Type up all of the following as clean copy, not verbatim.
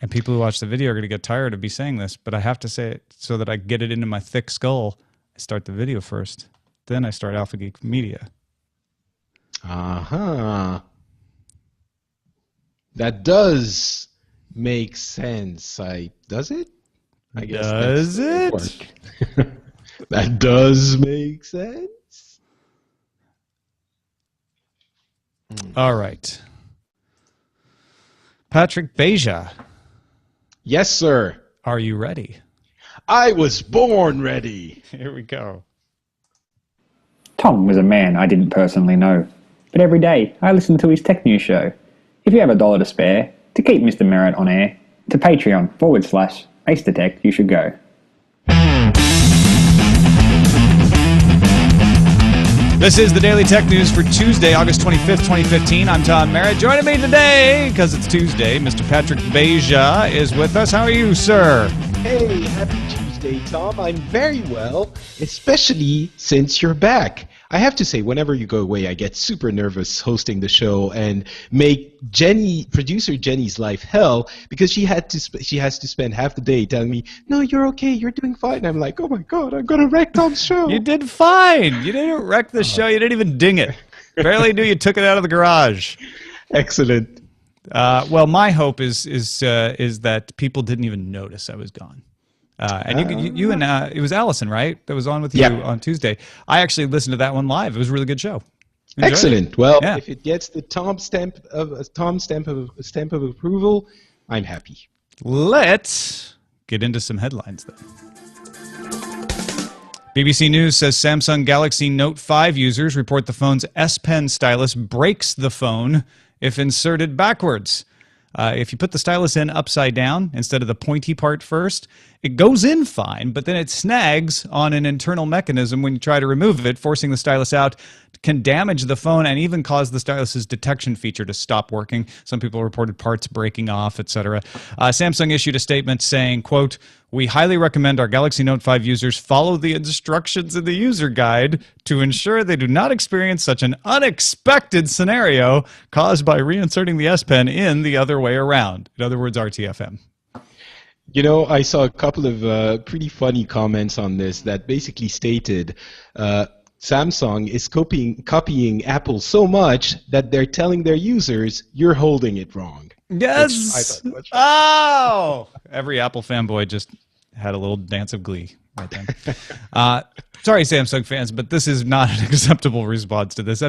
And people who watch the video are going to get tired of me saying this, but I have to say it so that I get it into my thick skull. I start the video first. Then I start Alpha Geek Media. Uh-huh. That does make sense. Does it? I guess does it? That does make sense. All right. Patrick Beja. Yes, sir. Are you ready? I was born ready. Here we go. Tom was a man I didn't personally know, but every day I listened to his tech news show. If you have $1 to spare, to keep Mr. Merritt on air, to Patreon/AceDetect you should go. This is the Daily Tech News for Tuesday, August 25th, 2015. I'm Tom Merritt. Joining me today, because it's Tuesday, Mr. Patrick Beja is with us. How are you, sir? Hey, happy Tuesday, Tom. I'm very well, especially since you're back. I have to say, whenever you go away, I get super nervous hosting the show and make producer Jenny's life hell because she has to spend half the day telling me, "No, you're okay, you're doing fine." And I'm like, "Oh my God, I'm gonna wreck Tom's show." You did fine. You didn't wreck the show. You didn't even ding it. Barely knew you took it out of the garage. Excellent. Well, my hope is that people didn't even notice I was gone. And you and it was Allison, right? That was on with you on Tuesday. I actually listened to that one live. It was a really good show. Enjoyed Excellent. it. Well, Yeah. if it gets the stamp of approval, I'm happy. Let's get into some headlines then. BBC News says Samsung Galaxy Note 5 users report the phone's S Pen stylus breaks the phone if inserted backwards. If you put the stylus in upside down instead of the pointy part first, it goes in fine, but then it snags on an internal mechanism when you try to remove it. Forcing the stylus out can damage the phone and even cause the stylus's detection feature to stop working. Some people reported parts breaking off, etc. Samsung issued a statement saying, quote, "We highly recommend our Galaxy Note 5 users follow the instructions in the user guide to ensure they do not experience such an unexpected scenario caused by reinserting the S Pen in the other way around." In other words, RTFM. You know, I saw a couple of pretty funny comments on this that basically stated Samsung is copying Apple so much that they're telling their users, "You're holding it wrong." Yes. Oh, every Apple fanboy just had a little dance of glee right then. Sorry, Samsung fans, but this is not an acceptable response to this.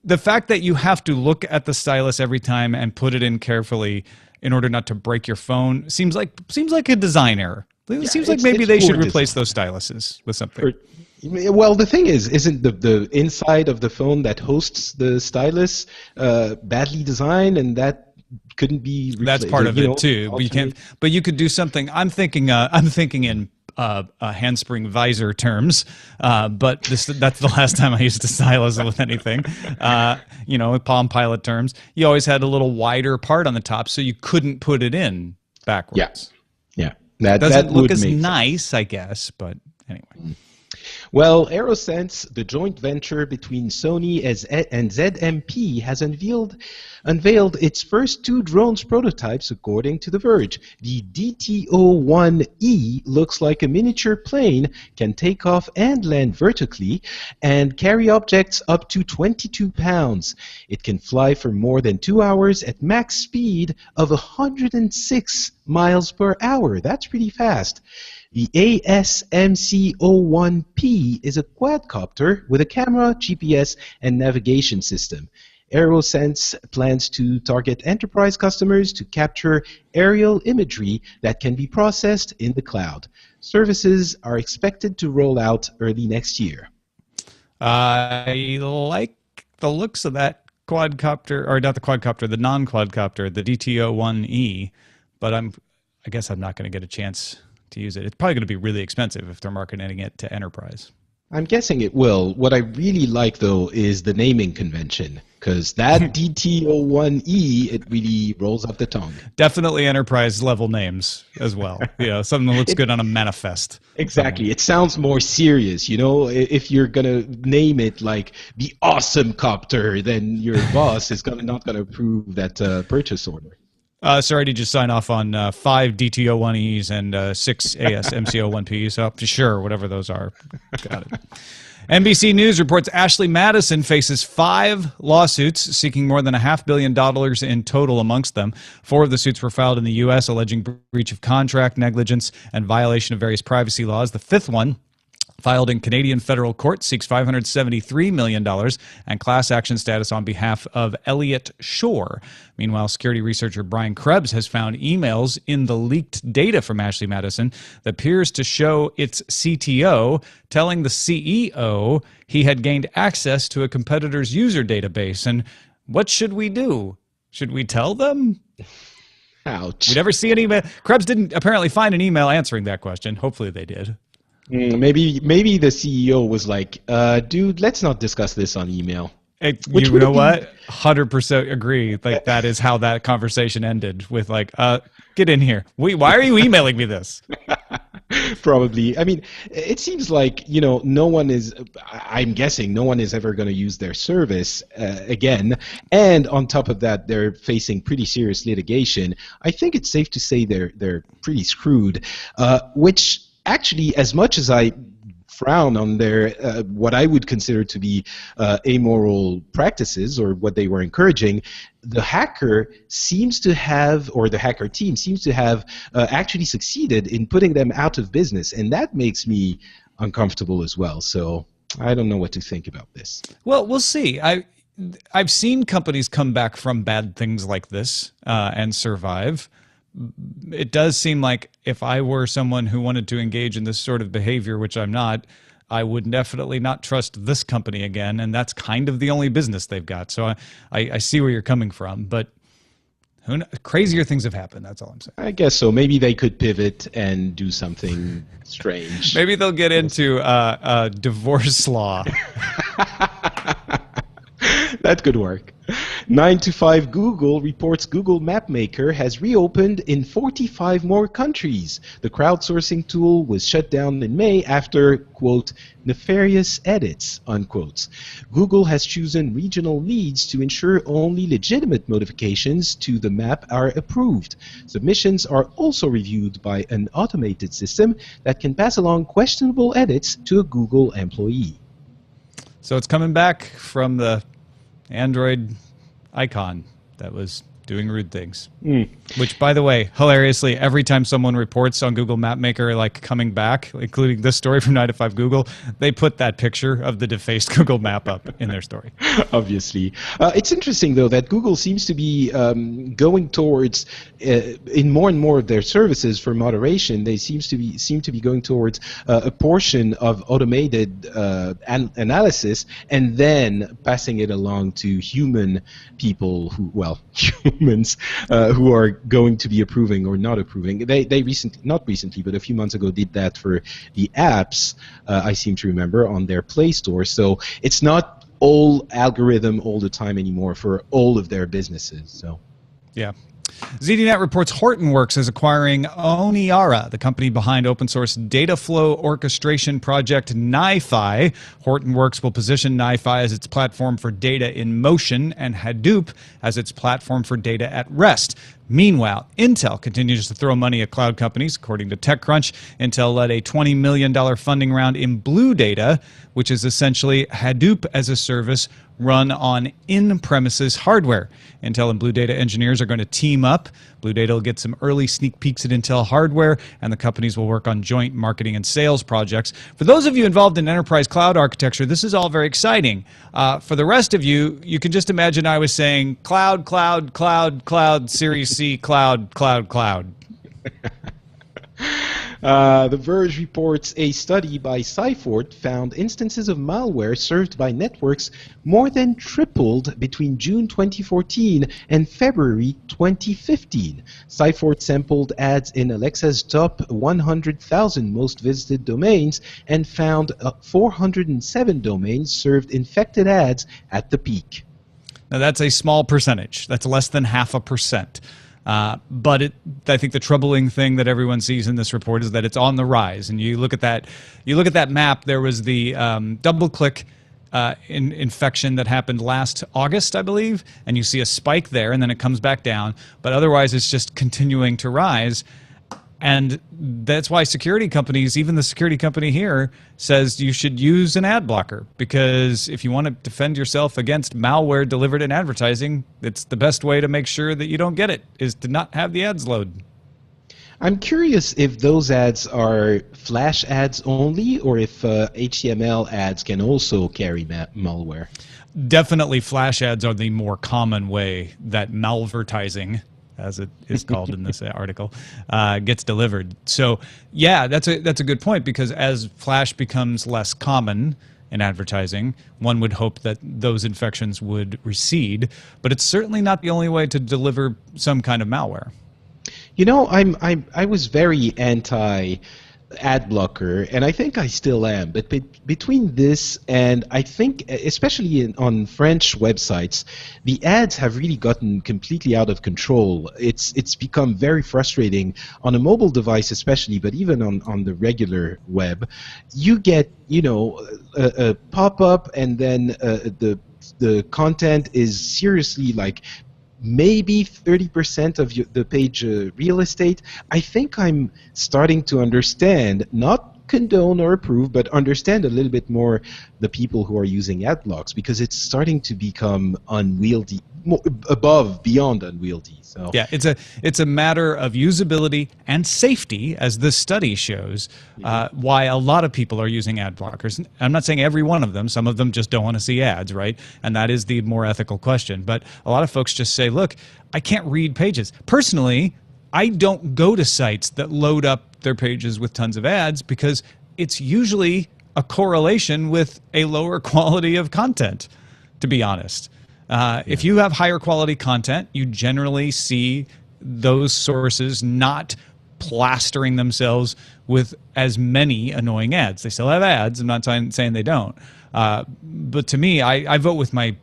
The fact that you have to look at the stylus every time and put it in carefully in order not to break your phone seems like a design error. It seems like maybe they should replace those styluses with something. Well, the thing isn't the inside of the phone that hosts the stylus badly designed, and that couldn't be replaced? That's part of it too. But you can't. But you could do something. I'm thinking in handspring visor terms. But that's the last time I used a stylus with anything. Palm Pilot terms. You always had a little wider part on the top, so you couldn't put it in backwards. Yeah. That doesn't look as make nice, sense. I guess. But anyway. Well, AeroSense, the joint venture between Sony and ZMP, has unveiled its first 2 drones prototypes, according to The Verge. The DTO-1E looks like a miniature plane, can take off and land vertically, and carry objects up to 22 pounds. It can fly for more than 2 hours at max speed of 106 miles per hour. That's pretty fast. The ASMC-01P is a quadcopter with a camera, GPS, and navigation system. AeroSense plans to target enterprise customers to capture aerial imagery that can be processed in the cloud. Services are expected to roll out early next year. I like the looks of that quadcopter, or not the quadcopter, the non-quadcopter, the DTO-1E, but I guess I'm not going to get a chance to use it. It's probably going to be really expensive if they're marketing it to enterprise. I'm guessing it will. What I really like, though, is the naming convention, because that DTO-1E, it really rolls off the tongue. Definitely enterprise-level names as well. Something that looks good on a manifest. Exactly. It sounds more serious, If you're going to name it like the Awesome Copter, then your boss is not going to approve that purchase order. Sorry to just sign off on 5 DTO1Es and 6 ASMCO1Ps. So sure, whatever those are. Got it. NBC News reports Ashley Madison faces 5 lawsuits seeking more than $500 million in total amongst them. 4 of the suits were filed in the U.S. alleging breach of contract, negligence, and violation of various privacy laws. The 5th one, filed in Canadian federal court, seeks $573 million and class action status on behalf of Elliot Shore. Meanwhile, security researcher Brian Krebs has found emails in the leaked data from Ashley Madison that appears to show its CTO telling the CEO he had gained access to a competitor's user database. And what should we do? Should we tell them? Ouch. We never see an email. Krebs didn't apparently find an email answering that question. Hopefully they did. Maybe the CEO was like, dude, let's not discuss this on email. You know what? 100% agree. Like, that is how that conversation ended, with like, get in here. Why are you emailing me this? Probably. I mean, it seems like, no one is, I'm guessing no one is ever going to use their service again. And on top of that, they're facing pretty serious litigation. I think it's safe to say they're pretty screwed, which actually, as much as I frown on their what I would consider to be amoral practices, or what they were encouraging, the hacker seems to have, or the hacker team seems to have actually succeeded in putting them out of business, and that makes me uncomfortable as well. So I don't know what to think about this. Well, we'll see. I've seen companies come back from bad things like this and survive. It does seem like if I were someone who wanted to engage in this sort of behavior, which I'm not, I would definitely not trust this company again, and that's kind of the only business they've got. So I see where you're coming from, but crazier things have happened, that's all I'm saying. I guess so. Maybe they could pivot and do something strange. Maybe they'll get into divorce law. That could work. 9 to 5 Google reports Google Mapmaker has reopened in 45 more countries. The crowdsourcing tool was shut down in May after, quote, nefarious edits, unquote. Google has chosen regional leads to ensure only legitimate modifications to the map are approved. Submissions are also reviewed by an automated system that can pass along questionable edits to a Google employee. So it's coming back from the Android icon that was doing rude things. Which, by the way, hilariously, every time someone reports on Google Mapmaker like coming back, including this story from 9 to 5 Google, they put that picture of the defaced Google Map up in their story. Obviously. It's interesting, though, that Google seems to be going towards, in more and more of their services for moderation, they seem to be going towards a portion of automated analysis and then passing it along to human people humans who are going to be approving or not approving. They not recently, but a few months ago did that for the apps, I seem to remember, on their Play Store. So it's not all algorithm all the time anymore for all of their businesses. So, yeah. ZDNet reports Hortonworks is acquiring Oniara, the company behind open source data flow orchestration project NiFi. Hortonworks will position NiFi as its platform for data in motion and Hadoop as its platform for data at rest. Meanwhile, Intel continues to throw money at cloud companies. According to TechCrunch, Intel led a $20 million funding round in Blue Data, which is essentially Hadoop as a service run on in-premises hardware. Intel and Blue Data engineers are going to team up. Blue Data will get some early sneak peeks at Intel hardware, and the companies will work on joint marketing and sales projects. For those of you involved in enterprise cloud architecture, this is all very exciting. For the rest of you, you can just imagine I was saying cloud, cloud, cloud, cloud, Series C, cloud, cloud, cloud. The Verge reports a study by Cyfort found instances of malware served by networks more than tripled between June 2014 and February 2015. Cyfort sampled ads in Alexa's top 100,000 most visited domains and found 407 domains served infected ads at the peak. Now that's a small percentage. That's less than 0.5%. But I think the troubling thing that everyone sees in this report is that it's on the rise. And you look at that map. There was the DoubleClick infection that happened last August, I believe, and you see a spike there, and then it comes back down. But otherwise, it's just continuing to rise. And that's why security companies, even the security company here, says you should use an ad blocker, because if you want to defend yourself against malware delivered in advertising, it's the best way to make sure that you don't get it, is to not have the ads load. I'm curious if those ads are flash ads only, or if HTML ads can also carry malware. Definitely flash ads are the more common way that malvertising, as it is called in this article, gets delivered. So yeah, that's a good point, because as flash becomes less common in advertising, one would hope that those infections would recede, but it's certainly not the only way to deliver some kind of malware. You know, I was very anti ad blocker, and I think I still am. But between this and I think, especially on French websites, the ads have really gotten completely out of control. It's become very frustrating on a mobile device, especially, but even on the regular web, you get a pop-up, and then the content is seriously like maybe 30% of the page real estate. I think I'm starting to understand, not condone or approve, but understand a little bit more the people who are using ad blocks, because it's starting to become unwieldy, beyond unwieldy. So yeah, it's a matter of usability and safety, as this study shows, why a lot of people are using ad blockers. I'm not saying every one of them. Some of them just don't want to see ads, right? And that is the more ethical question. But a lot of folks just say, look, I can't read pages. Personally, I don't go to sites that load up their pages with tons of ads, because it's usually a correlation with a lower quality of content, to be honest. If you have higher quality content, you generally see those sources not plastering themselves with as many annoying ads. They still have ads. I'm not saying they don't. But to me, I vote with my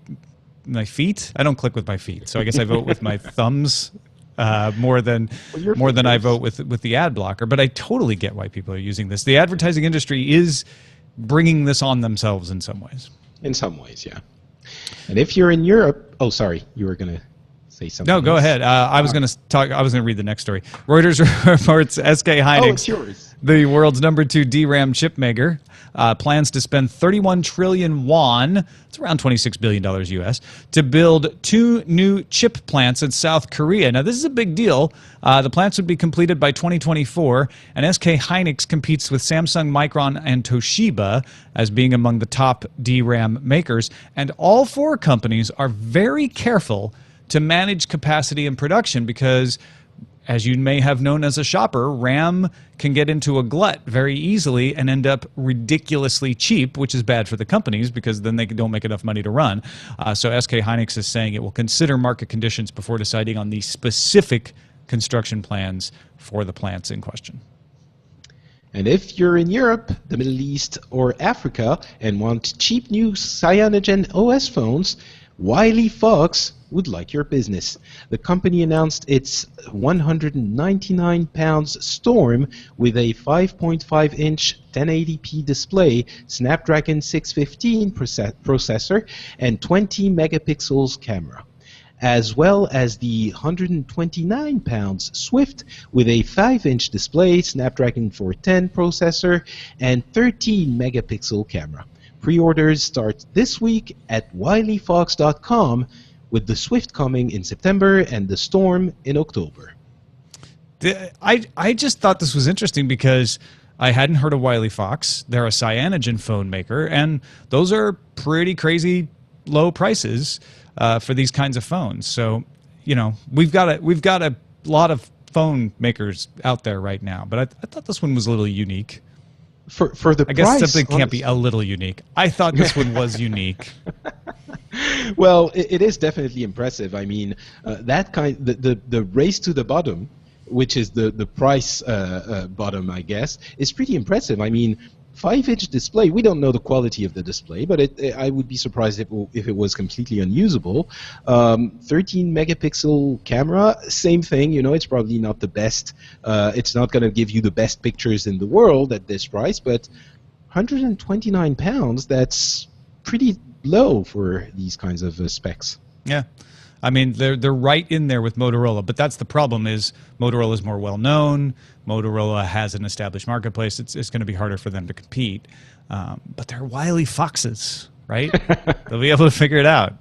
feet. I don't click with my feet, so I guess I vote with my thumbs more than I vote with the ad blocker. But I totally get why people are using this. The advertising industry is bringing this on themselves in some ways. In some ways, yeah. And if you're in Europe, oh, sorry, you were going to say something. No, go ahead. I was going to talk. I was going to read the next story. Reuters reports SK Hynix, oh, it's yours, the world's #2 DRAM chip maker, plans to spend 31 trillion won, it's around $26 billion US, to build 2 new chip plants in South Korea. Now, this is a big deal. The plants would be completed by 2024, and SK Hynix competes with Samsung, Micron, and Toshiba as being among the top DRAM makers. And all 4 companies are very careful to manage capacity and production, because, as you may have known as a shopper, RAM can get into a glut very easily and end up ridiculously cheap, which is bad for the companies, because then they don't make enough money to run. So SK Hynix is saying it will consider market conditions before deciding on the specific construction plans for the plants in question. And if you're in Europe, the Middle East, or Africa and want cheap new Cyanogen OS phones, Wily Fox would like your business. The company announced its £199 Storm with a 5.5-inch 1080p display, Snapdragon 615 processor, and 20 megapixels camera, as well as the £129 Swift with a 5-inch display, Snapdragon 410 processor, and 13 megapixel camera. Pre-orders start this week at wilyfox.com, with the Swift coming in September and the Storm in October. I just thought this was interesting, because I hadn't heard of Wily Fox. They're a cyanogen phone maker, and those are pretty crazy low prices for these kinds of phones. So, we've got a lot of phone makers out there right now, but I thought this one was a little unique. For the I guess price, something can't be a little unique. I thought this one was unique. Well, it is definitely impressive. I mean, the race to the bottom, which is the price bottom, I guess, is pretty impressive. I mean, 5-inch display. We don't know the quality of the display, but I would be surprised if it was completely unusable. 13 megapixel camera, same thing. It's probably not the best. It's not going to give you the best pictures in the world at this price, but £129. pretty low for these kinds of specs. Yeah. I mean, they're right in there with Motorola, but that's the problem is Motorola is more well-known. Motorola has an established marketplace. It's going to be harder for them to compete. But they're wily foxes, right? They'll be able to figure it out.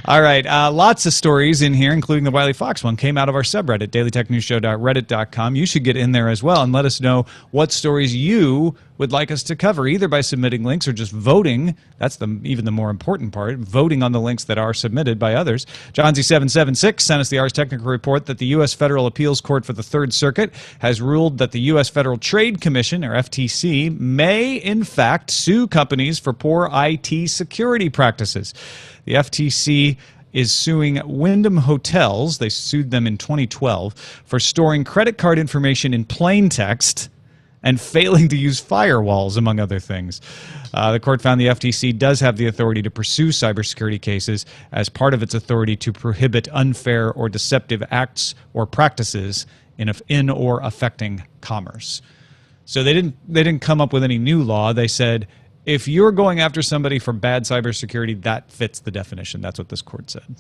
All right, lots of stories in here, including the Wily Fox one, came out of our subreddit, dailytechnewsshow.reddit.com. You should get in there as well and let us know what stories you would like us to cover, either by submitting links or just voting. That's even the more important part, voting on the links that are submitted by others. Johnsy776 sent us the Ars Technica report that the U.S. Federal Appeals Court for the Third Circuit has ruled that the U.S. Federal Trade Commission, or FTC, may, in fact, sue companies for poor IT security practices. The FTC is suing Wyndham Hotels. They sued them in 2012 for storing credit card information in plain text and failing to use firewalls, among other things. The court found the FTC does have the authority to pursue cybersecurity cases as part of its authority to prohibit unfair or deceptive acts or practices in or affecting commerce. So they didn't come up with any new law. They said, if you're going after somebody for bad cybersecurity, that fits the definition. That's what this court said.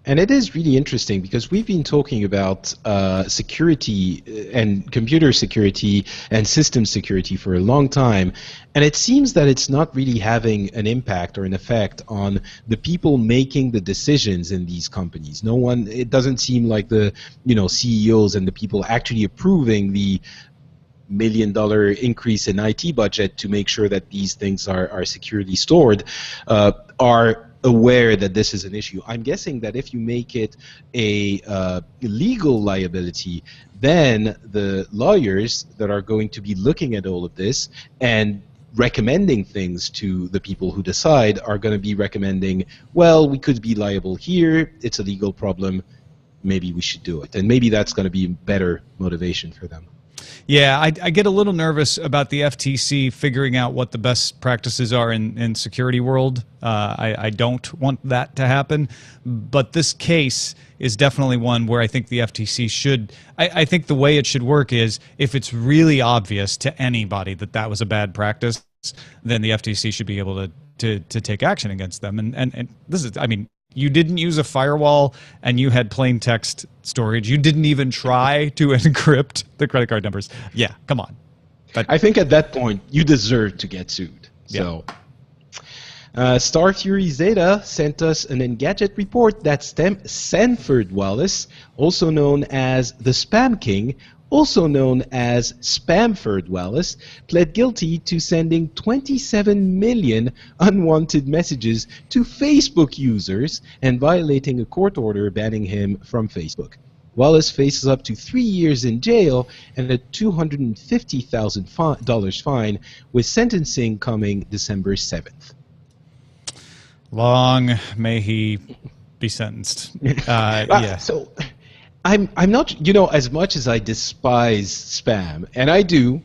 And it is really interesting because we've been talking about security and computer security and system security for a long time, and it seems that it's not really having an impact or an effect on the people making the decisions in these companies. It doesn't seem like the CEOs and the people actually approving the $1 million increase in IT budget to make sure that these things are securely stored are aware that this is an issue. I'm guessing that if you make it a legal liability, then the lawyers that are going to be looking at all of this and recommending things to the people who decide are going to be recommending, well, we could be liable here, it's a legal problem, maybe we should do it. And maybe that's going to be better motivation for them. Yeah, I get a little nervous about the FTC figuring out what the best practices are in security world. I don't want that to happen. But this case is definitely one where I think the FTC should... I think the way it should work is if it's really obvious to anybody that was a bad practice, then the FTC should be able to take action against them. And this is, I mean... You didn't use a firewall and you had plain text storage. You didn't even try to encrypt the credit card numbers. Yeah, come on. I think at that point, you deserve to get sued. So, starfuryzeta sent us an Engadget report that Sanford Wallace, also known as the Spam King, also known as Spamford Wallace, pled guilty to sending 27 million unwanted messages to Facebook users and violating a court order banning him from Facebook. Wallace faces up to 3 years in jail and a $250,000 fine, with sentencing coming December 7th. Long may he be sentenced. Yeah. So... I'm not, as much as I despise spam, and I do,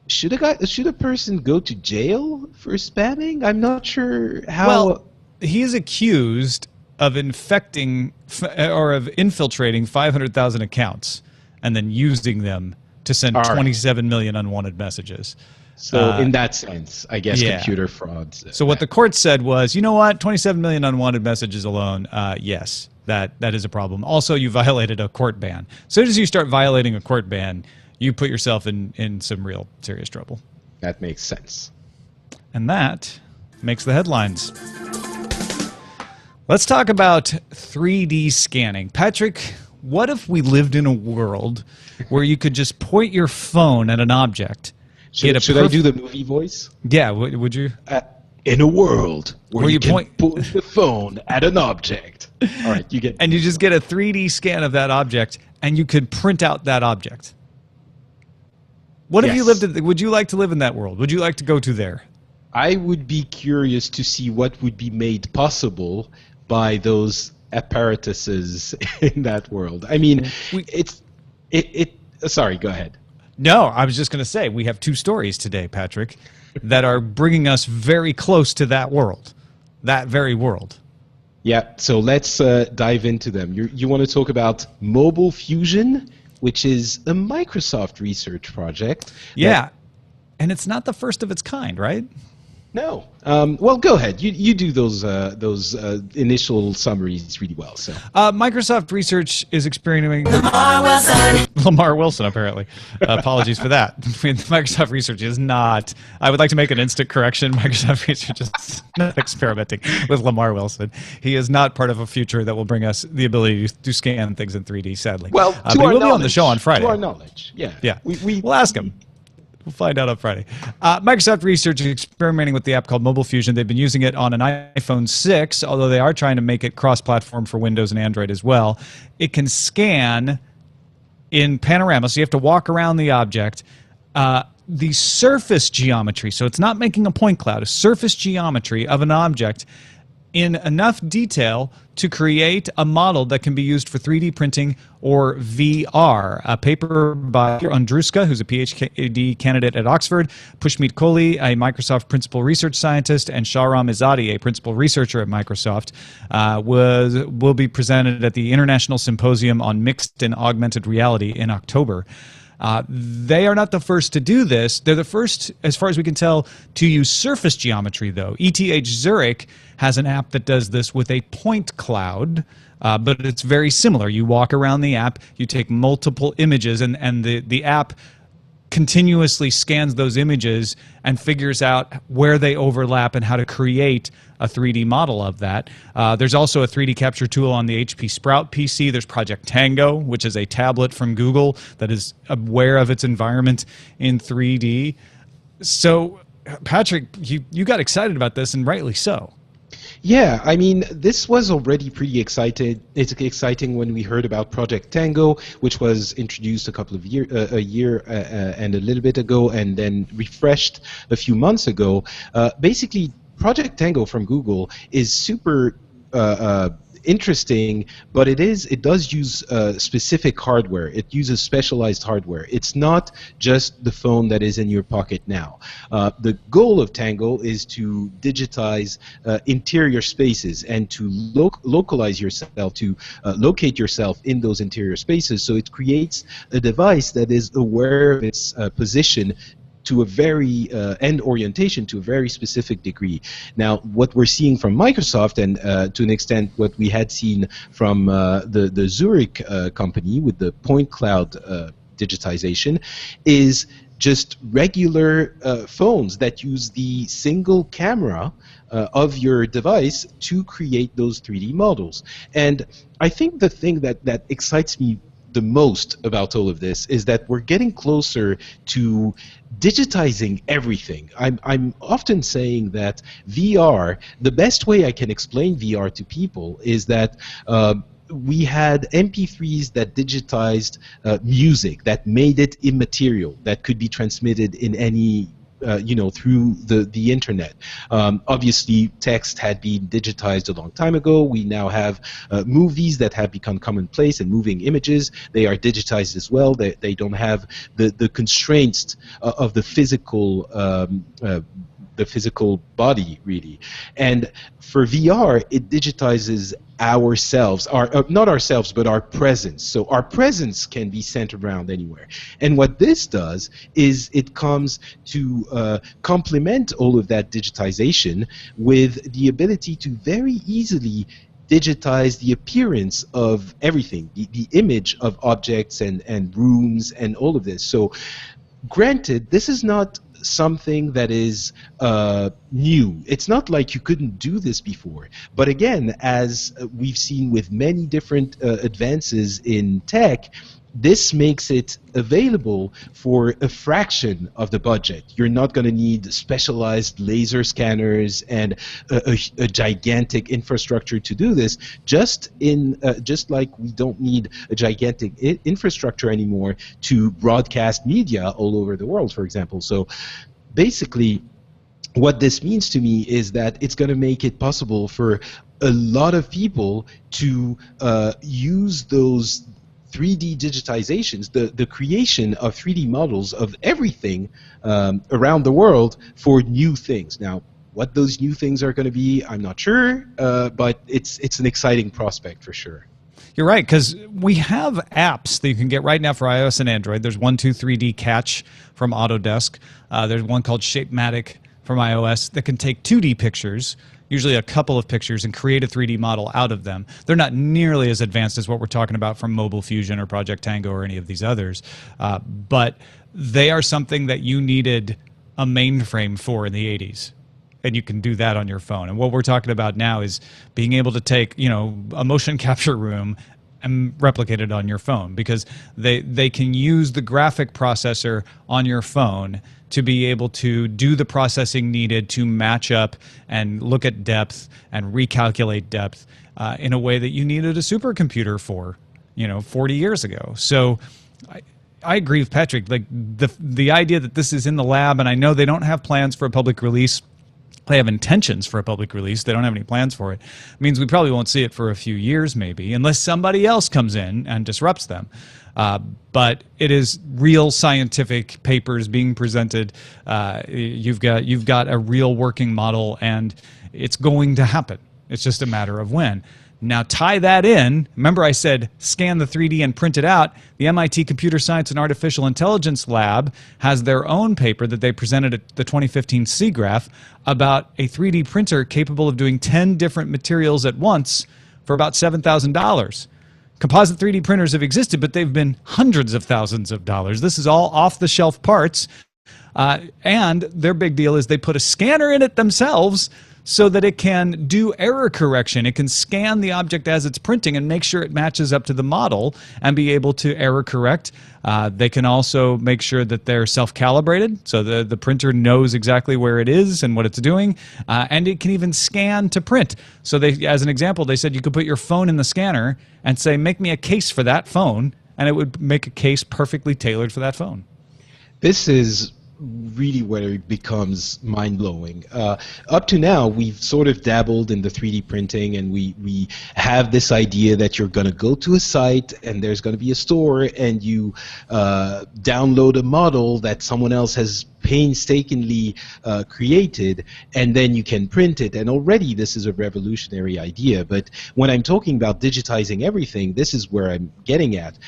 should a person go to jail for spamming? I'm not sure how... Well, he is accused of infiltrating 500,000 accounts and then using them to send 27 million unwanted messages. So in that sense, I guess computer frauds. So what the court said was, you know what, 27 million unwanted messages alone, yes. That is a problem. Also, you violated a court ban. As soon as you start violating a court ban, you put yourself in some real serious trouble. That makes sense. And that makes the headlines. Let's talk about 3D scanning. Patrick, what if we lived in a world where you could just point your phone at an object? Should I do the movie voice? Yeah, would you? In a world where you can point the phone at an object. All right, you get... And you just get a 3D scan of that object, and you could print out that object. What if you lived in... Would you like to live in that world? Would you like to go to there? I would be curious to see what would be made possible by those apparatuses in that world. I mean, sorry, go ahead. No, I was just going to say, we have two stories today, Patrick, that are bringing us very close to that world, that very world. Yeah, so let's dive into them. You want to talk about Mobile Fusion, which is a Microsoft research project. Yeah, and it's not the first of its kind, right? No. Well, go ahead. You do those initial summaries really well. So Microsoft Research is experimenting. Lamar Wilson, apparently. Apologies for that. Microsoft Research is not. I would like to make an instant correction. Microsoft Research is not experimenting with Lamar Wilson. He is not part of a future that will bring us the ability to scan things in 3D, sadly. well, but to he our will be knowledge, on the show on Friday. To our knowledge, yeah. Yeah. We'll ask him. We'll find out on Friday. Microsoft Research is experimenting with the app called Mobile Fusion. They've been using it on an iPhone 6, although they are trying to make it cross-platform for Windows and Android as well. It can scan in panorama, so you have to walk around the object. The surface geometry, so it's not making a point cloud, a surface geometry of an object in enough detail to create a model that can be used for 3D printing or VR. A paper by Andruska, who's a PhD candidate at Oxford, Pushmeet Kohli, a Microsoft principal research scientist, and Shahram Izadi, a principal researcher at Microsoft, will be presented at the International Symposium on Mixed and Augmented Reality in October. They are not the first to do this. They're the first, as far as we can tell, to use surface geometry, though. ETH Zurich has an app that does this with a point cloud, but it's very similar. You walk around the app, you take multiple images, and the app continuously scans those images and figures out where they overlap and how to create a 3D model of that. There's also a 3D capture tool on the HP Sprout PC. There's Project Tango, which is a tablet from Google that is aware of its environment in 3D. So, Patrick, you got excited about this, and rightly so. Yeah, I mean, this was already pretty exciting. It's exciting when we heard about Project Tango, which was introduced a year and a little bit ago, and then refreshed a few months ago. Basically, Project Tango from Google is super interesting, but it does use specific hardware. It uses specialized hardware. It's not just the phone that is in your pocket now. The goal of Tango is to digitize interior spaces and to localize yourself, to locate yourself in those interior spaces. So it creates a device that is aware of its position to a very end orientation to a very specific degree. Now, what we're seeing from Microsoft, and to an extent what we had seen from the Zurich company with the point cloud digitization, is just regular phones that use the single camera of your device to create those 3D models. And I think the thing that excites me the most about all of this is that we're getting closer to digitizing everything. I'm often saying that VR, the best way I can explain VR to people is that we had MP3s that digitized music, that made it immaterial, that could be transmitted in any through the internet. Obviously, text had been digitized a long time ago. We now have movies that have become commonplace, and moving images. They are digitized as well. They don't have the constraints of the physical body, really. And for VR, it digitizes ourselves, not ourselves, but our presence. So our presence can be sent around anywhere. And what this does is it comes to complement all of that digitization with the ability to very easily digitize the appearance of everything, the image of objects and rooms and all of this. So granted, this is not something that is new. It's not like you couldn't do this before. But again, as we've seen with many different advances in tech, this makes it available for a fraction of the budget. You're not going to need specialized laser scanners and a gigantic infrastructure to do this. Just like we don't need a gigantic infrastructure anymore to broadcast media all over the world, for example. So basically, what this means to me is that it's going to make it possible for a lot of people to use those 3D digitizations, the creation of 3D models of everything around the world for new things. Now, what those new things are going to be, I'm not sure, but it's an exciting prospect for sure. You're right, because we have apps that you can get right now for iOS and Android. There's 123D Catch from Autodesk. There's one called Shapematic from iOS that can take 2D pictures, usually a couple of pictures, and create a 3D model out of them. They're not nearly as advanced as what we're talking about from Mobile Fusion or Project Tango or any of these others, but they are something that you needed a mainframe for in the 80s. And you can do that on your phone. And what we're talking about now is being able to take, a motion capture room and replicate it on your phone, because they can use the graphic processor on your phone to be able to do the processing needed to match up and look at depth and recalculate depth in a way that you needed a supercomputer for, 40 years ago. So I agree with Patrick. Like the idea that this is in the lab, and I know they don't have plans for a public release. They have intentions for a public release. They don't have any plans for it. It means we probably won't see it for a few years, maybe, unless somebody else comes in and disrupts them. But it is real scientific papers being presented. You've got a real working model, and it's going to happen. It's just a matter of when. Now tie that in. Remember I said scan the 3D and print it out. The MIT Computer Science and Artificial Intelligence Lab has their own paper that they presented at the 2015 SIGGRAPH about a 3D printer capable of doing 10 different materials at once for about $7,000. Composite 3D printers have existed, but they've been hundreds of thousands of dollars. This is all off-the-shelf parts. And their big deal is they put a scanner in it themselves so that it can do error correction. It can scan the object as it's printing and make sure it matches up to the model and be able to error correct. They can also make sure that they're self-calibrated, so the printer knows exactly where it is and what it's doing, and it can even scan to print. So they, as an example, they said you could put your phone in the scanner and say, make me a case for that phone, and it would make a case perfectly tailored for that phone. This is really where it becomes mind-blowing. Up to now, we've sort of dabbled in the 3D printing, and we have this idea that you're going to go to a site and there's going to be a store, and you download a model that someone else has painstakingly created, and then you can print it. And already this is a revolutionary idea. But when I'm talking about digitizing everything, this is where I'm getting at.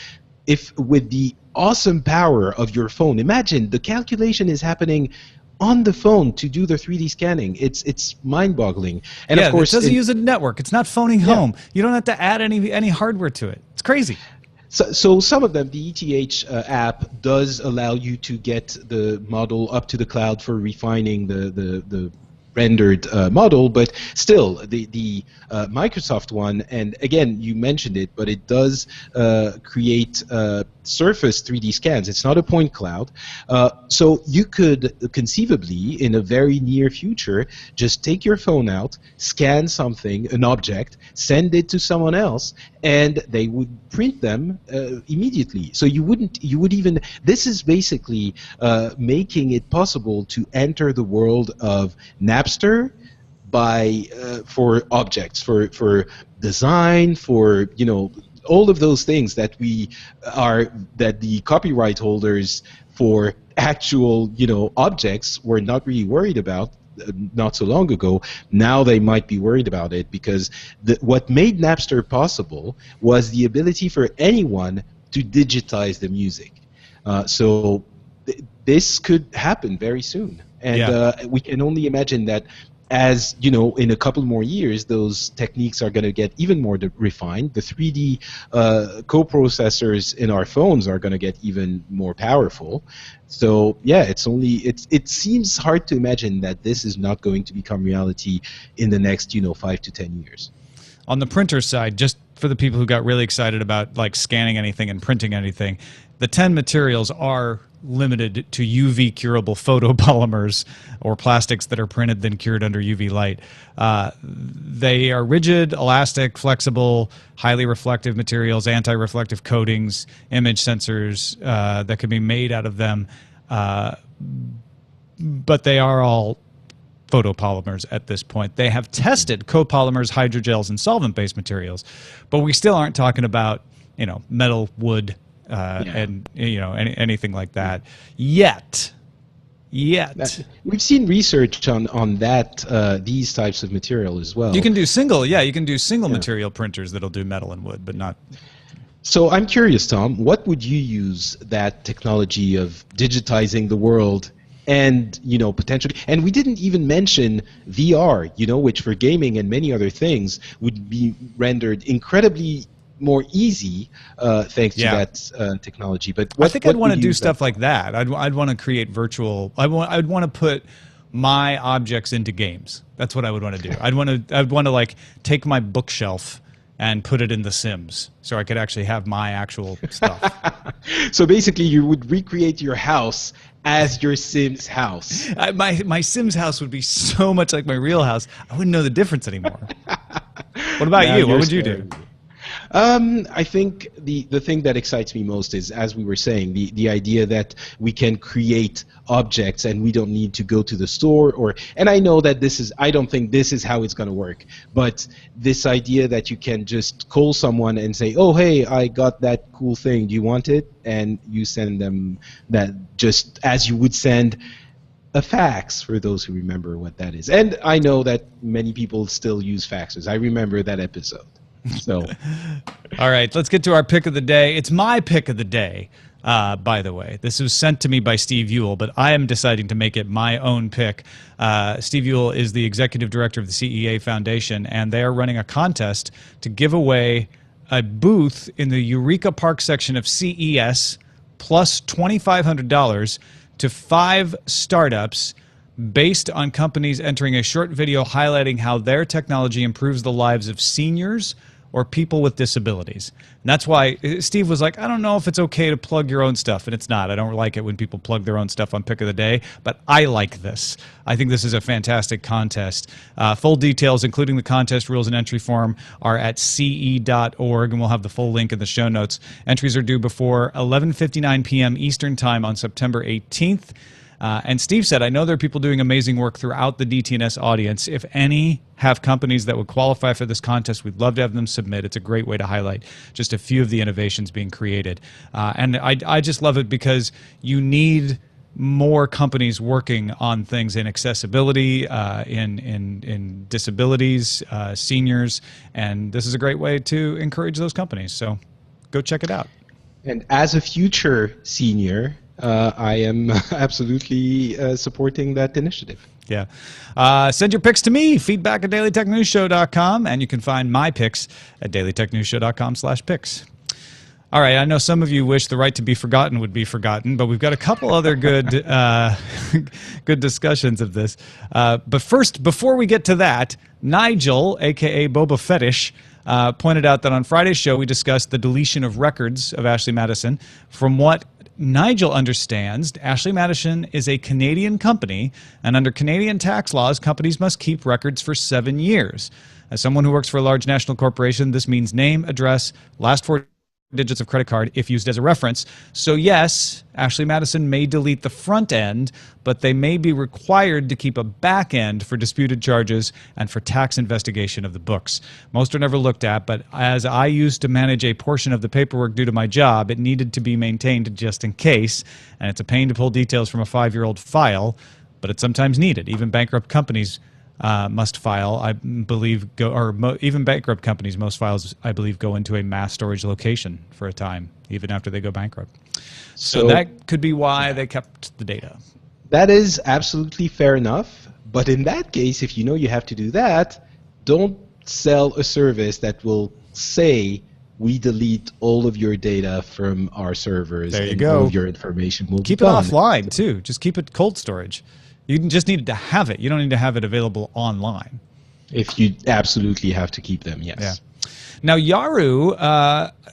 If with the awesome power of your phone, imagine the calculation is happening on the phone to do the 3D scanning. It's mind-boggling. And yeah, of course, it doesn't use a network. It's not phoning home. You don't have to add any hardware to it. It's crazy. So some of them, the ETH app does allow you to get the model up to the cloud for refining the rendered model, but still the Microsoft one, and again you mentioned it, but it does create surface 3D scans. It's not a point cloud, so you could conceivably in a very near future just take your phone out, scan something, an object, send it to someone else, and they would print them immediately. So you would even, this is basically making it possible to enter the world of Napster by for objects, for design, for all of those things that that the copyright holders for actual objects were not really worried about not so long ago. Now they might be worried about it, because what made Napster possible was the ability for anyone to digitize the music. So this could happen very soon, and we can only imagine that as in a couple more years, those techniques are going to get even more refined. The 3D coprocessors in our phones are going to get even more powerful. So yeah, it seems hard to imagine that this is not going to become reality in the next 5 to 10 years. On the printer side, just for the people who got really excited about like scanning anything and printing anything, the 10 materials are limited to UV curable photopolymers or plastics that are printed then cured under UV light. They are rigid, elastic, flexible, highly reflective materials, anti-reflective coatings, image sensors that can be made out of them, but they are all photopolymers at this point. They have tested copolymers, hydrogels, and solvent-based materials, but we still aren't talking about metal, wood, and anything like that yet. We've seen research on that these types of material as well. You can do single material printers that'll do metal and wood, but not. So I'm curious, Tom, what would you use that technology of digitizing the world and potentially, and we didn't even mention VR, which for gaming and many other things would be rendered incredibly more easy thanks to that technology. But I think I'd want to do stuff like that. I'd want to create virtual. I'd want to put my objects into games. That's what I would want to do. I'd want to like take my bookshelf and put it in The Sims, so I could actually have my actual stuff. So basically, you would recreate your house as your Sims house. My Sims house would be so much like my real house, I wouldn't know the difference anymore. What about you? What would you do? I think the thing that excites me most is, as we were saying, the idea that we can create objects and we don't need to go to the store and I know that I don't think this is how it's going to work, but this idea that you can just call someone and say, oh, hey, I got that cool thing, do you want it? And you send them that just as you would send a fax, for those who remember what that is. And I know that many people still use faxes. I remember that episode. So, all right, let's get to our pick of the day. It's my pick of the day, by the way. This was sent to me by Steve Ewell, but I am deciding to make it my own pick. Steve Ewell is the executive director of the CEA Foundation, and they are running a contest to give away a booth in the Eureka Park section of CES plus $2,500 to 5 startups based on companies entering a short video highlighting how their technology improves the lives of seniors or people with disabilities. And that's why Steve was like, I don't know if it's okay to plug your own stuff, and it's not. I don't like it when people plug their own stuff on Pick of the Day, but I like this. I think this is a fantastic contest. Full details, including the contest rules and entry form, are at ce.org, and we'll have the full link in the show notes. Entries are due before 11:59 p.m. Eastern Time on September 18th. And Steve said, I know there are people doing amazing work throughout the DTNS audience. If any have companies that would qualify for this contest, we'd love to have them submit. It's a great way to highlight just a few of the innovations being created. And I just love it because you need more companies working on things in accessibility, in disabilities, seniors, and this is a great way to encourage those companies. So go check it out. And as a future senior, I am absolutely supporting that initiative. Yeah. Send your picks to me, feedback at dailytechnewsshow.com, and you can find my picks at dailytechnewsshow.com/picks. All right, I know some of you wish the right to be forgotten would be forgotten, but we've got a couple other good good discussions of this. But first, before we get to that, Nigel, a.k.a. Boba Fetish, pointed out that on Friday's show we discussed the deletion of records of Ashley Madison. From what Nigel understands, Ashley Madison is a Canadian company, and under Canadian tax laws, companies must keep records for 7 years. As someone who works for a large national corporation, this means name, address, last 4 digits of credit card if used as a reference. So yes, Ashley Madison may delete the front end, but they may be required to keep a back end for disputed charges and for tax investigation of the books. Most are never looked at, but as I used to manage a portion of the paperwork due to my job, it needed to be maintained just in case, and it's a pain to pull details from a 5-year-old file, but it's sometimes needed. Even bankrupt companies must file, I believe, even bankrupt companies, most files, I believe, go into a mass storage location for a time, even after they go bankrupt. So that could be why they kept the data. That is absolutely fair enough. But in that case, if you know you have to do that, don't sell a service that will say, we delete all of your data from our servers. There you and go. All of your information will keep be gone. It offline, too. Just keep it cold storage. You just need to have it. You don't need to have it available online. If you absolutely have to keep them, yes. Yeah. Now, Yaru,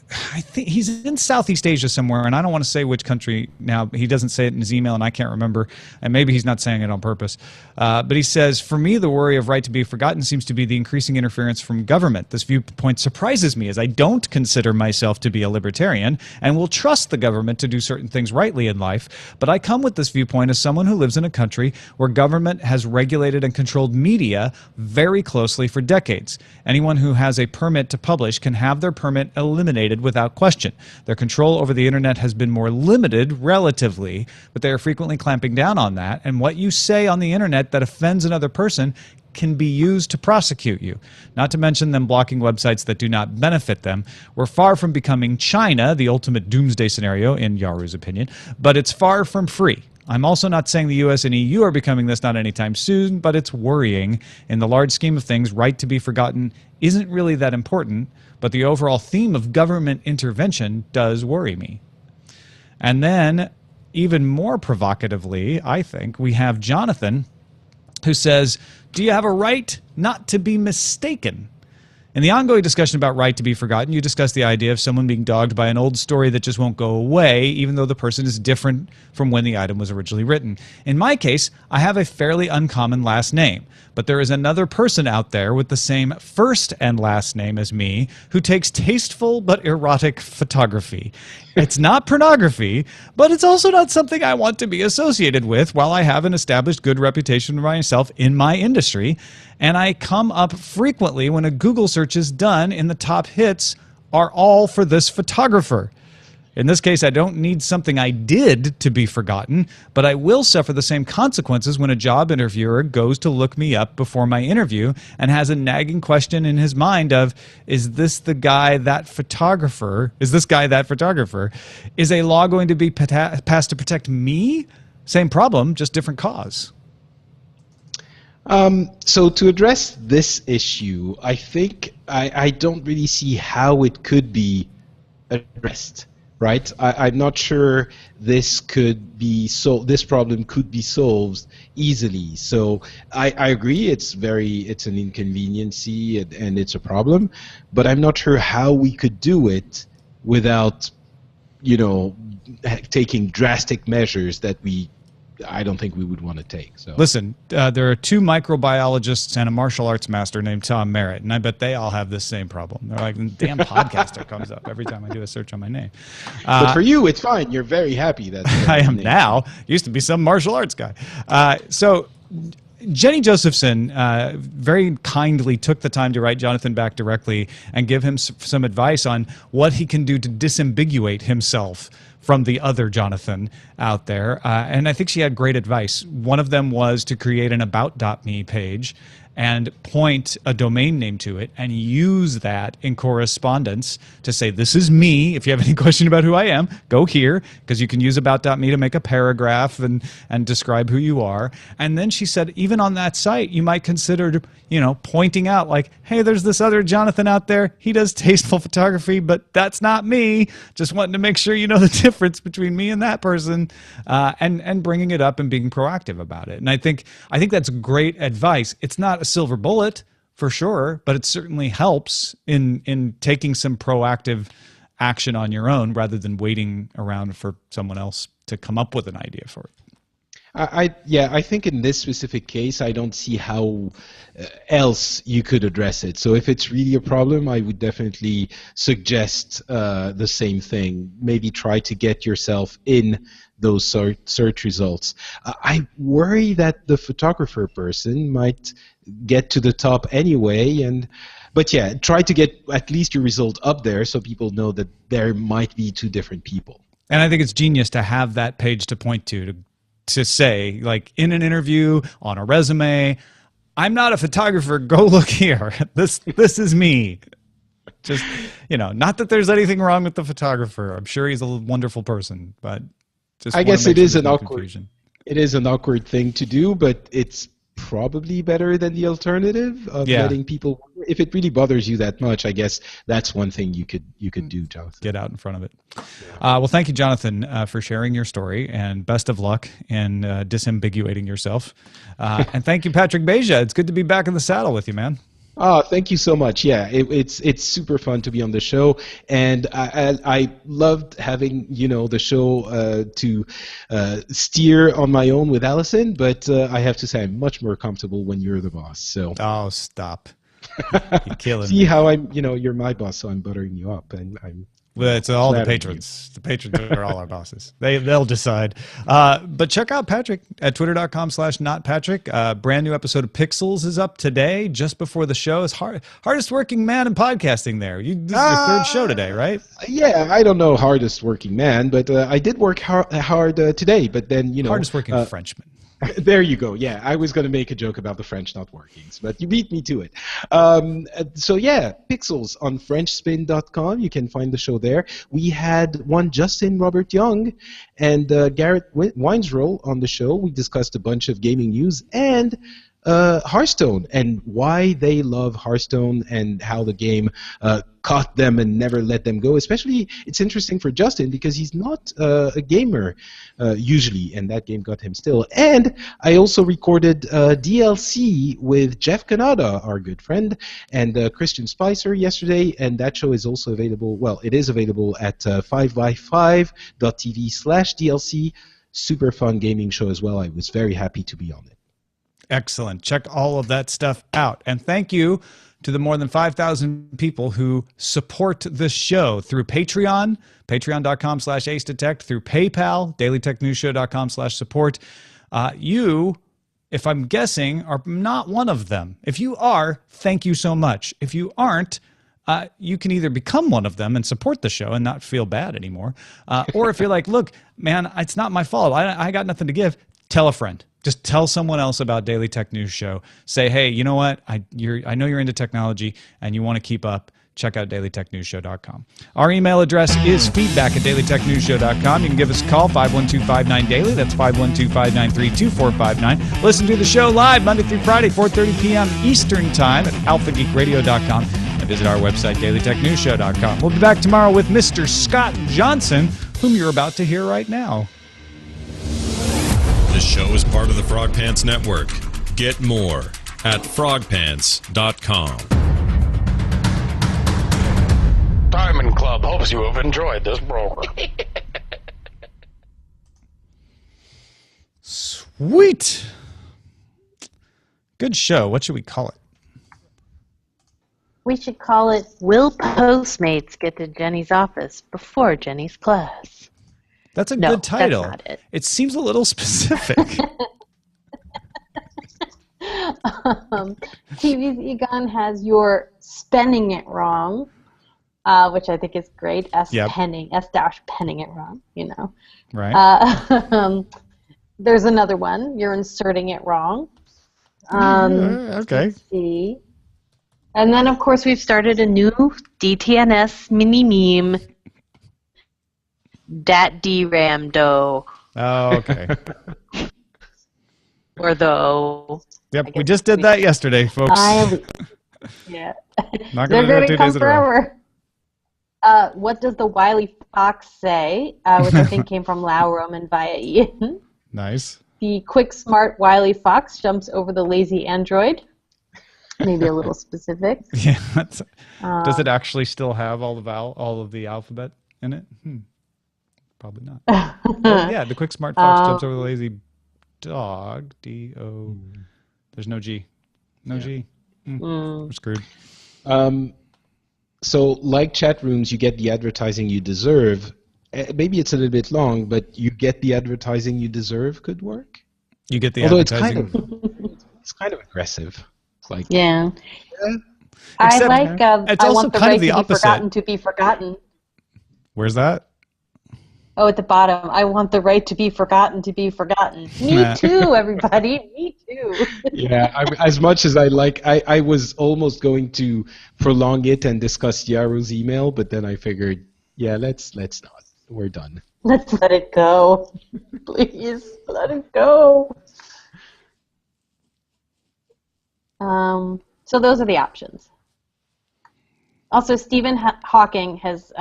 I think he's in Southeast Asia somewhere, and I don't want to say which country now. He doesn't say it in his email, and I can't remember, and maybe he's not saying it on purpose. But he says, for me, the worry of right to be forgotten seems to be the increasing interference from government. This viewpoint surprises me, as I don't consider myself to be a libertarian and will trust the government to do certain things rightly in life. But I come with this viewpoint as someone who lives in a country where government has regulated and controlled media very closely for decades. Anyone who has a permit to publish can have their permit eliminated without question. Their control over the internet has been more limited relatively, but they are frequently clamping down on that, and what you say on the internet that offends another person can be used to prosecute you, not to mention them blocking websites that do not benefit them. We're far from becoming China, the ultimate doomsday scenario in Yaru's opinion, but it's far from free. I'm also not saying the US and EU are becoming this not anytime soon, but it's worrying. In the large scheme of things, right to be forgotten isn't really that important, but the overall theme of government intervention does worry me. And then, even more provocatively, I think, we have Jonathan, who says, do you have a right not to be mistaken? In the ongoing discussion about right to be forgotten, you discuss the idea of someone being dogged by an old story that just won't go away, even though the person is different from when the item was originally written. In my case, I have a fairly uncommon last name, but there is another person out there with the same first and last name as me who takes tasteful but erotic photography. It's not pornography, but it's also not something I want to be associated with while I have an established good reputation for myself in my industry. And I come up frequently when a Google search is done and the top hits are all for this photographer. In this case, I don't need something I did to be forgotten, but I will suffer the same consequences when a job interviewer goes to look me up before my interview and has a nagging question in his mind of, is this the guy, that photographer? Is this guy, that photographer? Is a law going to be passed to protect me? Same problem, just different cause. So to address this issue, I think I don't really see how it could be addressed. Right, I'm not sure this could be this problem could be solved easily. So I agree, it's an inconveniency and it's a problem, but I'm not sure how we could do it without, taking drastic measures that I don't think we would want to take. So listen, there are two microbiologists and a martial arts master named Tom Merritt, and I bet they all have this same problem. They're like, damn podcaster comes up every time I do a search on my name. But for you, it's fine. You're very happy that I am now. Used to be some martial arts guy. So Jenny Josephson very kindly took the time to write Jonathan back directly and give him some advice on what he can do to disambiguate himself from the other Jonathan out there. And I think she had great advice. One of them was to create an about.me page and point a domain name to it and use that in correspondence to say, this is me. If you have any question about who I am, go here, because you can use about.me to make a paragraph and describe who you are. And then she said, even on that site, you might consider, pointing out like, hey, there's this other Jonathan out there. He does tasteful photography, but that's not me. Just wanting to make sure you know the difference between me and that person, and bringing it up and being proactive about it. And I think that's great advice. It's not a silver bullet for sure, but it certainly helps in taking some proactive action on your own rather than waiting around for someone else to come up with an idea for it. I think in this specific case, I don't see how else you could address it. So if it's really a problem, I would definitely suggest the same thing. Maybe try to get yourself in those search results. I worry that the photographer person might get to the top anyway, but yeah, try to get at least your result up there so people know that there might be two different people. And I think it's genius to have that page to point to say, like in an interview, on a resume, I'm not a photographer, go look here. This is me. Just, not that there's anything wrong with the photographer. I'm sure he's a wonderful person, but just I guess it is an awkward confusion. It is an awkward thing to do, but it's probably better than the alternative of letting people. If it really bothers you that much, I guess that's one thing you could do, Jonathan. Get out in front of it. Well, thank you, Jonathan, for sharing your story, and best of luck in disambiguating yourself. And thank you, Patrick Beja. It's good to be back in the saddle with you, man. Oh, thank you so much. Yeah, it's super fun to be on the show, and I loved having the show to steer on my own with Allison. But I have to say, I'm much more comfortable when you're the boss. So stop, you're killing See me. how I'm you're my boss, so I'm buttering you up, and I'm. Well, it's all the patrons. The patrons are all our bosses. They'll decide. But check out Patrick at twitter.com/notpatrick. Brand new episode of Pixels is up today, just before the show. It's hardest working man in podcasting there. This is your third show today, right? Yeah, I don't know hardest working man, but I did work hard today. But then, hardest working Frenchman. There you go. Yeah, I was going to make a joke about the French not working, but you beat me to it. So yeah, Pixels on FrenchSpin.com. You can find the show there. We had one Justin Robert Young and Garrett Winesroll on the show. We discussed a bunch of gaming news and Hearthstone and why they love Hearthstone and how the game caught them and never let them go. Especially, it's interesting for Justin because he's not a gamer usually, and that game got him still. And I also recorded DLC with Jeff Canada, our good friend, and Christian Spicer yesterday, and that show is also available. Well, it is available at 5by5.tv/DLC. Super fun gaming show as well. I was very happy to be on it. Excellent. Check all of that stuff out. And thank you to the more than 5,000 people who support the show through Patreon, patreon.com/acedetect, through PayPal, dailytechnewsshow.com/support. You, if I'm guessing, are not one of them. If you are, thank you so much. If you aren't, you can either become one of them and support the show and not feel bad anymore. Or if you're like, look, man, it's not my fault. I got nothing to give. Tell a friend. Just tell someone else about Daily Tech News Show. Say, hey, you know what? I know you're into technology and you want to keep up. Check out dailytechnewsshow.com. Our email address is feedback@dailytechnewsshow.com. You can give us a call, 512-59-DAILY. That's 512-593-2459. Listen to the show live Monday through Friday, 4:30 p.m. Eastern Time at alphageekradio.com. And visit our website, dailytechnewsshow.com. We'll be back tomorrow with Mr. Scott Johnson, whom you're about to hear right now. This show is part of the Frog Pants Network. Get more at frogpants.com. Diamond Club hopes you have enjoyed this program. Sweet. Good show. What should we call it? We should call it Will Postmates Get to Jenny's Office Before Jenny's Class? That's a good title. That's not it. It seems a little specific. TV's Egon has your spelling it wrong, which I think is great. Penning it wrong, you know. Right. There's another one. You're inserting it wrong. Okay. Let's see. And then, of course, we've started a new DTNS mini meme. Dat DRAM-do. Oh, okay. Or though. Yep, we just did that yesterday, folks. Yeah. Not They're going to do it 2 come days in a row. forever. What does the Wily Fox say? Which I think came from Lau Roman via Ian. Nice. The quick, smart Wily Fox jumps over the lazy android. Maybe a little specific. Yeah. Does it actually still have all of the alphabet in it? Probably not. Well, yeah, the quick smart fox jumps over the lazy dog. D-O. There's no G. No G. We're screwed. So, like chat rooms, you get the advertising you deserve. Maybe it's a little bit long, but you get the advertising you deserve could work. You get the Although advertising. it's kind of aggressive. It's like, yeah. Except I like. it's I also want the kind right of the to opposite. be forgotten to be forgotten. Where's that? Oh, at the bottom. I want the right to be forgotten to be forgotten. Me too, everybody. Me too. Yeah, as much as I was almost going to prolong it and discuss Yaro's email, but then I figured, yeah, let's not. We're done. Let's let it go. Please, let it go. So those are the options. Also, Stephen Hawking has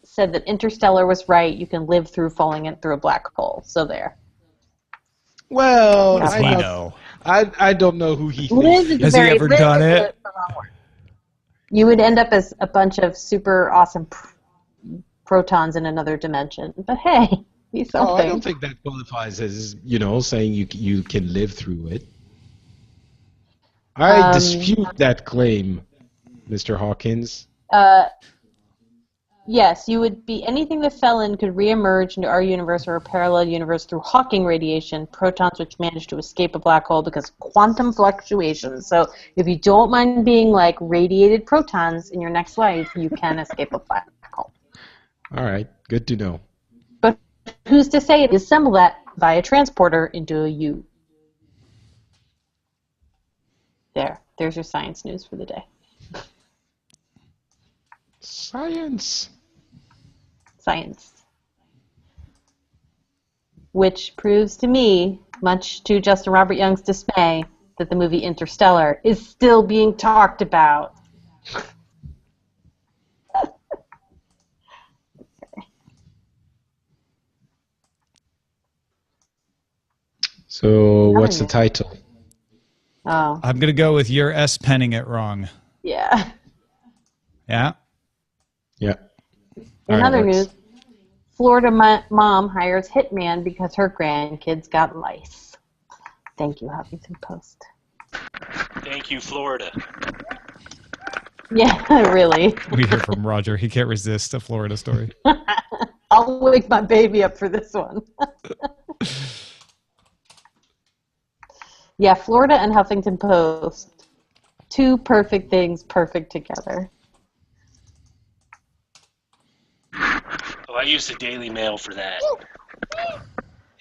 said that Interstellar was right. You can live through falling through a black hole. So there. Well, What does he know? I don't know who he Live thinks. is Has he ever done live is it? the wrong word. You would end up as a bunch of super awesome protons in another dimension. But hey, he's something. Oh, I don't think that qualifies as, saying you can live through it. I dispute that claim, Mr. Hawkins. Yes, you would be anything that fell in could reemerge into our universe or a parallel universe through Hawking radiation, protons which manage to escape a black hole because quantum fluctuations. So if you don't mind being like radiated protons in your next life, you can escape a black hole. All right, good to know. But who's to say it assemble that via transporter into a U? There's your science news for the day. Science. Which proves to me, much to Justin Robert Young's dismay, that the movie Interstellar is still being talked about. So what's the title? Oh. I'm going to go with you're S-penning it wrong. Yeah. Yeah? Yeah. In other news, Florida mom hires hitman because her grandkids got lice. Thank you, Huffington Post. Thank you, Florida. Yeah, really. We hear from Roger. He can't resist a Florida story. I'll wake my baby up for this one. Yeah, Florida and Huffington Post. Two perfect things, perfect together. Oh, I use the Daily Mail for that.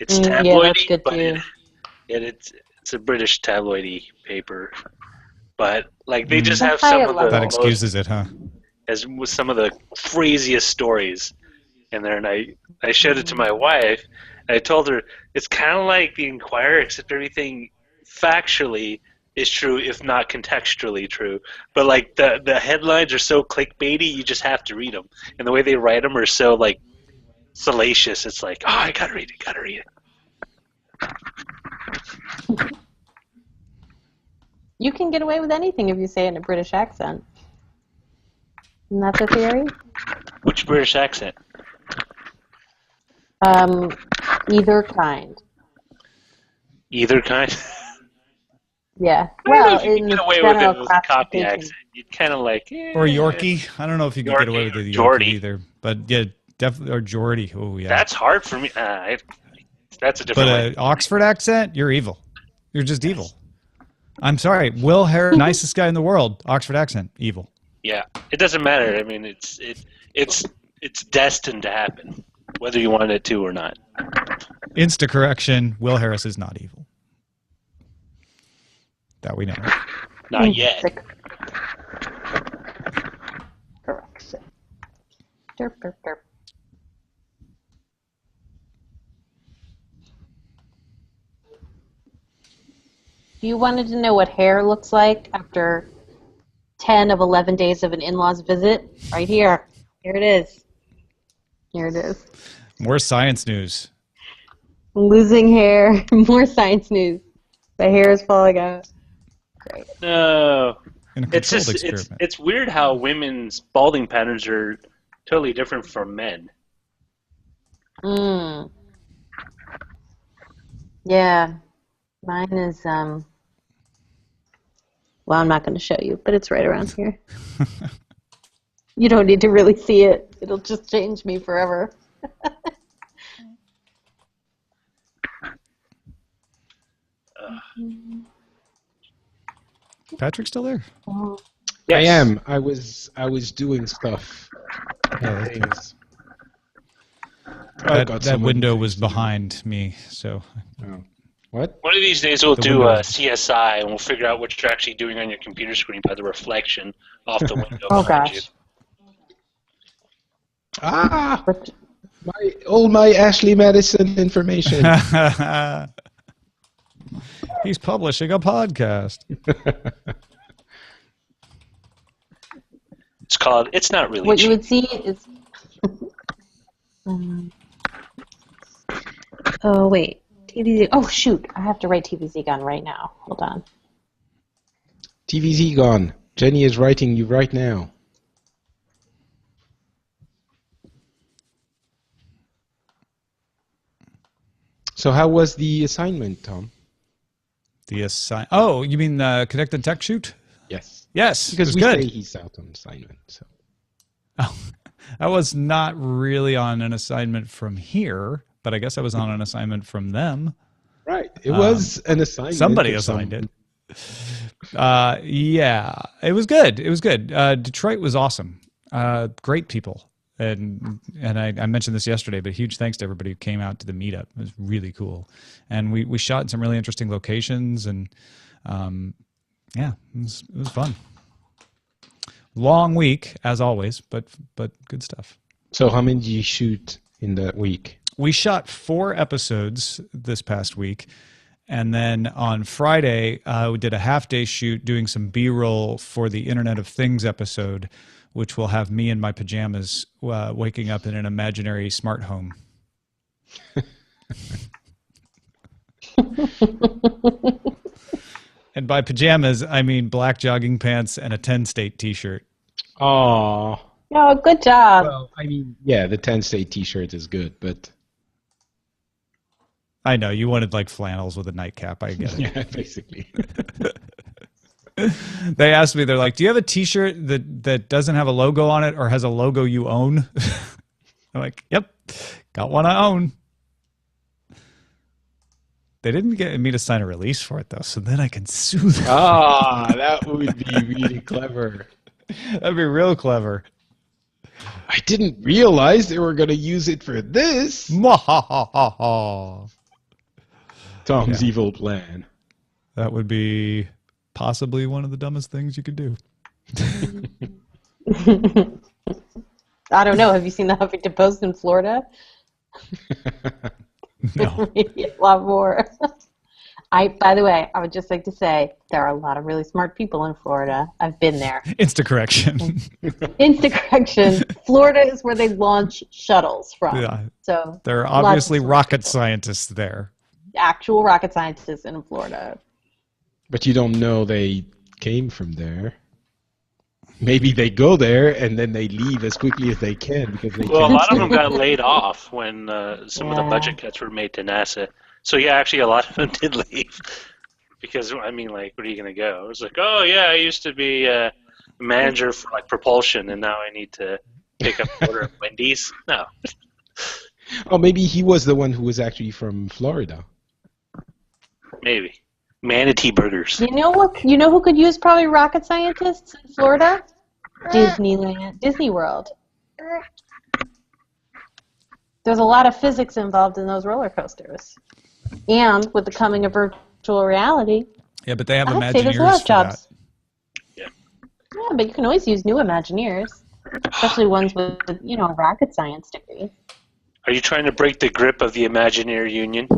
It's tabloidy, yeah, that's good but too. it's a British tabloidy paper. But like they just have some of the that excuses it, huh? as with some of the craziest stories in there, and I showed it to my wife. And I told her it's kind of like the Inquirer, except everything factually is true, if not contextually true. But like the headlines are so clickbaity, you just have to read them, and the way they write them are so like salacious. It's like, oh, I gotta read it. You can get away with anything if you say it in a British accent. Isn't that the theory? Which British accent? Either kind. Either kind. Yeah. I don't know Well, if you in can the get away with it general with a Cockney classification. accent. You'd kind of like, Or Yorkie. I don't know if you can get away with the Yorkie Geordie. either. But yeah, definitely. Or Geordie. Oh, yeah. That's hard for me. That's a different way. But Oxford accent, you're evil. You're just evil. I'm sorry. Will Harris, nicest guy in the world. Oxford accent, evil. Yeah, it doesn't matter. I mean, it's destined to happen, whether you want it to or not. Insta correction. Will Harris is not evil. That we know. Not yet. Correction. Derp, derp, derp. You wanted to know what hair looks like after 10 of 11 days of an in-laws visit? Right here. Here it is. Here it is. More science news. Losing hair. More science news. The hair is falling out. Great. No. In a It's controlled just experiment. it's weird how women's balding patterns are totally different from men. Yeah. Mine is, well, I'm not going to show you, but it's right around here. You don't need to really see it. It'll just change me forever. Patrick's still there? I am. I was doing stuff. Things. That window was behind me, so. Oh. What? One of these days we'll The do window. CSI and we'll figure out what you're actually doing on your computer screen by the reflection off the window. Oh, behind you. gosh. Ah! All my Ashley Madison information. He's publishing a podcast. It's called It's Not Really What you Cheap. would see is... oh, wait. TVZ. Oh, shoot. I have to write TVZ gun right now. Hold on. TVZ gone. Jenny is writing you right now. So how was the assignment, Tom? Oh, you mean Connected Tech Shoot? Yes. Yes, Because it was we good. say he's out on assignment. So. Oh, I was not really on an assignment from here, but I guess I was on an assignment from them. Right. It was an assignment. Somebody of assigned some- it. Yeah, it was good. It was good. Detroit was awesome. Great people. And I mentioned this yesterday, but huge thanks to everybody who came out to the meetup. It was really cool. And we shot in some really interesting locations, and Yeah, it was fun. Long week, as always, but good stuff. So how many did you shoot in that week? We shot 4 episodes this past week. And then on Friday, we did a half-day shoot doing some B-roll for the Internet of Things episode, which will have me in my pajamas waking up in an imaginary smart home. And by pajamas, I mean black jogging pants and a 10-state T-shirt. Oh. Oh, good job. Well, I mean, yeah, the 10-state T-shirt is good, but... I know, you wanted like flannels with a nightcap. I get it. Yeah, basically. They asked me, they're like, do you have a T-shirt that doesn't have a logo on it or has a logo you own? I'm like, yep, got one I own. They didn't get me to sign a release for it, though, so then I can sue them. Ah, that would be really clever. That'd be real clever. I didn't realize they were going to use it for this. Tom's evil plan. That would be possibly one of the dumbest things you could do. I don't know. Have you seen the Huffington Post in Florida? No. Maybe a lot more. By the way, I would just like to say there are a lot of really smart people in Florida. I've been there. Insta correction. Insta correction. Florida is where they launch shuttles from. Yeah. So There are obviously rocket scientists there. actual rocket scientists in Florida. But you don't know they came from there. Maybe they go there and then they leave as quickly as they can because they Well, a can't lot of stay. them got laid off when some of the budget cuts were made to NASA. So yeah, actually, a lot of them did leave because I mean, like, where are you going to go? It's like, oh yeah, I used to be a manager for like propulsion, and now I need to pick up an order at Wendy's. No. Oh, maybe he was the one who was actually from Florida. Maybe. Manatee burgers. You know what? You know who could use probably rocket scientists in Florida? Disneyland, Disney World. There's a lot of physics involved in those roller coasters, and with the coming of virtual reality. Yeah, but they have I'd say there's a lot Imagineers of for jobs. that. Yeah, but you can always use new Imagineers, especially ones with a rocket science degree. Are you trying to break the grip of the Imagineer Union?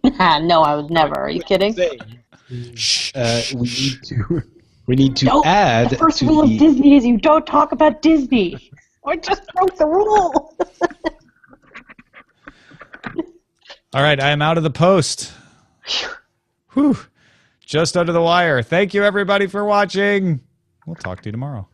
No, I would never. Are you kidding? Shh. We need to No, add the first to rule of the Disney is you don't talk about Disney. I just broke the rule. All right, I am out of the post. Whew. Just under the wire. Thank you, everybody, for watching. We'll talk to you tomorrow.